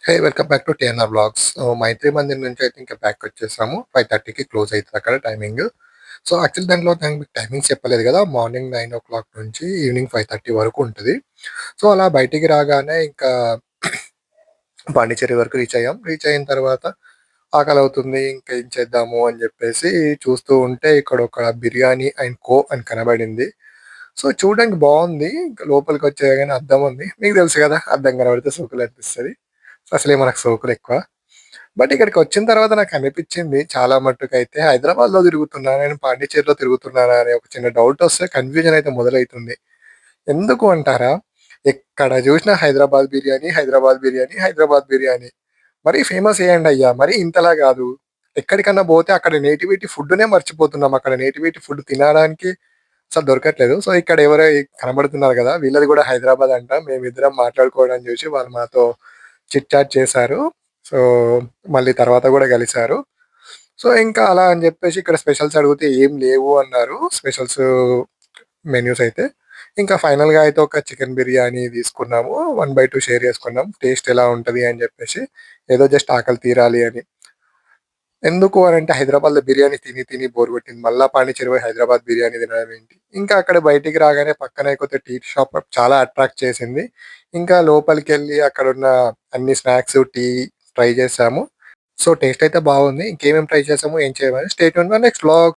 Hey! Welcome back to TNR vlogs. Maitri Mandir నుంచి అయితే ఇంకా బ్యాక్‌కొచ్చేసాము. 5:30కి క్లోజ్ అయితది అక్కడ టైమింగ్. సో, యాక్చువల్లీ దాంట్లో దానికి టైమింగ్స్ చెప్పలేదు గదా! మార్నింగ్ 9:00 నుంచి ఈవినింగ్ 5:30 వరకు ఉంటది. సో, అలా బయటికి రాగానే ఇంకా పాండిచ్చేరి వరకు రీచ్ అయ్యాం. రీచ్ అయిన తర్వాత ఆకలవుతుంది. ఇంకా ఏం చేద్దాము అని జెప్పేసి చూస్తూ ఉంటే ఇక్కడ ఒక బిర్యానీ అండ్ కో అని కనబడింది. సో, చూడడానికి బావుంది. ఇంకా లోపలికొచ్చేయగానే అద్దం ఉంది. మీకు తెలుసు గదా! అద్దం కనబడితే సోకులనిపిస్తది. అసలే మనకు సోకులెక్కువ. బట్ ఇక్కడికొచ్చిన తర్వాత నాకనిపిచ్చింది చాలా మట్టుకైతే హైదరాబాద్‌లో తిరుగుతున్నా నేను పాండిచ్చేరిలో తిరుగుతున్నానా అనే ఒక చిన్న డౌటొస్తే కన్‌ఫ్యూజన్ అయితే మొదలైతుంది. ఎందుకు అంటారా? ఎక్కడ జూసినా హైదరాబాద్ బిర్యానీ, హైదరాబాద్ బిర్యానీ, హైదరాబాద్ బిర్యానీ. మరీ ఫేమస్ చేయండయ్యా! మరీ ఇంతలా గాదు. ఎక్కడికన్నా బోతే అక్కడ నేటివిటీ ఫుడ్‌నే మర్చిపోతున్నాం. అక్కడ నేటివిటీ ఫుడ్ తినడానికి అసలు దొరకట్లేదు. సో, ఇక్కడ ఎవరో కనబడుతున్నారు గదా! వీళ్ళది గూడా హైదరాబాద్ అంట. మేమిద్దరం మాట్లాడుకోవడం జూసి వాళ్ళు మాతో చిట్ చాట్ చేశారు. సో, మళ్ళీ తర్వాత గూడా కలిసారు. సో, ఇంకా అలా అని జెప్పేసి ఇక్కడ స్పెషల్స్ అడిగితే ఏం లేవు అన్నారు. స్పెషల్స్ మెన్యూస్ అయితే. ఇంకా ఫైనల్‌గా అయితే ఒక చికెన్ బిర్యానీ తీసుకున్నాము. 1/2 షేర్ చేసుకున్నాం. టేస్ట్ ఎలా ఉంటది అని జెప్పేసి. ఏదో జస్ట్ ఆకలి తీరాలి అని. ఎందుకు అనంటే హైదరాబాద్‌లో బిర్యానీ తిని తిని బోర్ కొట్టింది. మళ్ళా పాండిచ్చేరి పోయి హైదరాబాద్ బిర్యానీ తినడం ఏంటి? ఇంకా అక్కడ బయటికి రాగానే పక్కనే కొత్త టీ షాప్ చాలా అట్రాక్ట్ చేసింది. ఇంకా లోపలికెళ్ళి అక్కడున్న అన్ని స్నాక్స్, టీ ట్రై చేసాము. సో, టేస్ట్ అయితే బాగుంది. ఇంకేమేమి ట్రై చేసాము, ఏం చేయమని stay tune for next vlog.